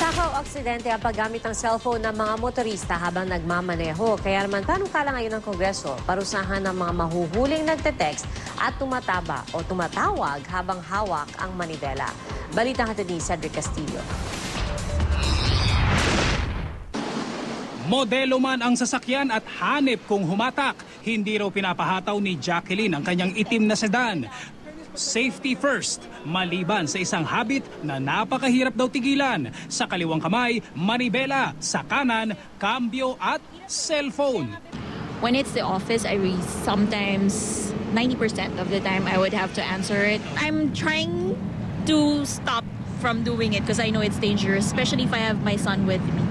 Nakaw aksidente ang paggamit ng cellphone ng mga motorista habang nagmamaneho. Kaya naman tanong-tala ngayon ng Kongreso, parusahan ng mga mahuhuling nagte-text at tumatawag habang hawak ang manibela. Balita hatid ni Cedric Castillo. Modelo man ang sasakyan at hanip kung humatak. Hindi raw pinapahataw ni Jacqueline ang kanyang itim na sedan. Safety first, maliban sa isang habit na napakahirap daw tigilan. Sa kaliwang kamay, manibela, sa kanan, cambio at cellphone. When it's the office, sometimes 90% of the time I would have to answer it. I'm trying to stop from doing it because I know it's dangerous, especially if I have my son with me.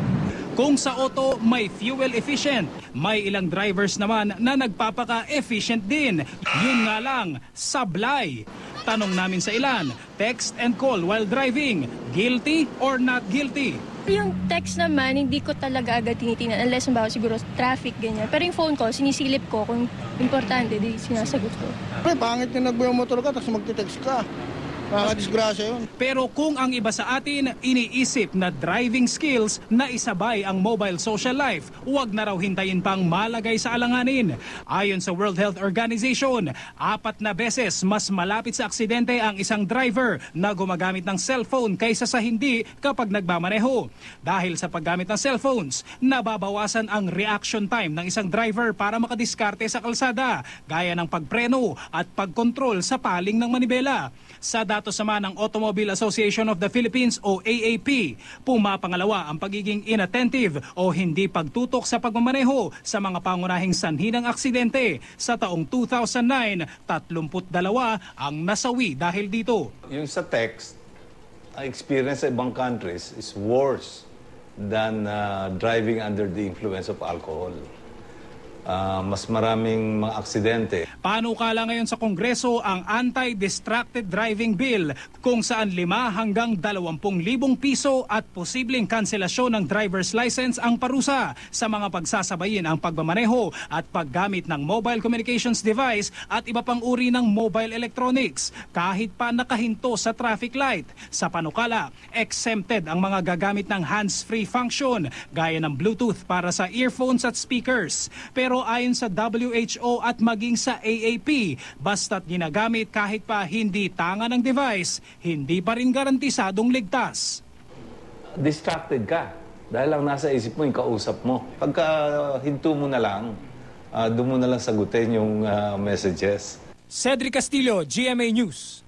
Kung sa auto may fuel efficient, may ilang drivers naman na nagpapaka-efficient din. Yun nga lang, sablay. Tanong namin sa ilan, text and call while driving, guilty or not guilty? Yung text naman, hindi ko talaga agad tinitingnan unless mabawa siguro traffic, ganyan. Pero yung phone call, sinisilip ko kung importante, di sinasagot ko. Pangit na nagbumotor ka, tapos magte-text ka. Nakakadisgrasya yun. Pero kung ang iba sa atin iniisip na driving skills na isabay ang mobile social life, huwag na raw hintayin pang malagay sa alanganin. Ayon sa World Health Organization, 4 na beses mas malapit sa aksidente ang isang driver na gumagamit ng cellphone kaysa sa hindi kapag nagmamaneho. Dahil sa paggamit ng cellphones, nababawasan ang reaction time ng isang driver para makadiskarte sa kalsada, gaya ng pagpreno at pagkontrol sa paling ng manibela. Sa datos naman ng Automobile Association of the Philippines o AAP, pumapangalawa ang pagiging inattentive o hindi pagtutok sa pagmamaneho sa mga pangunahing sanhi ng aksidente. Sa taong 2009, 32 ang nasawi dahil dito. Yung sa text, ang experience sa ibang countries is worse than driving under the influence of alcohol. Mas maraming mga aksidente. Panukala ngayon sa Kongreso ang Anti-Distracted Driving Bill kung saan 5 hanggang 20,000 piso at posibleng kanselasyon ng driver's license ang parusa sa mga pagsasabayin ang pagmamaneho at paggamit ng mobile communications device at iba pang uri ng mobile electronics kahit pa nakahinto sa traffic light. Sa panukala, exempted ang mga gagamit ng hands-free function gaya ng Bluetooth para sa earphones at speakers. Pero ayon sa WHO at maging sa AAP, basta't ginagamit kahit pa hindi tanga ng device, hindi pa rin garantisadong ligtas. Distracted ka dahil lang nasa isip mo yung kausap mo. Pagka hinto mo na lang, doon mo na lang sagutin yung messages. Cedric Castillo, GMA News.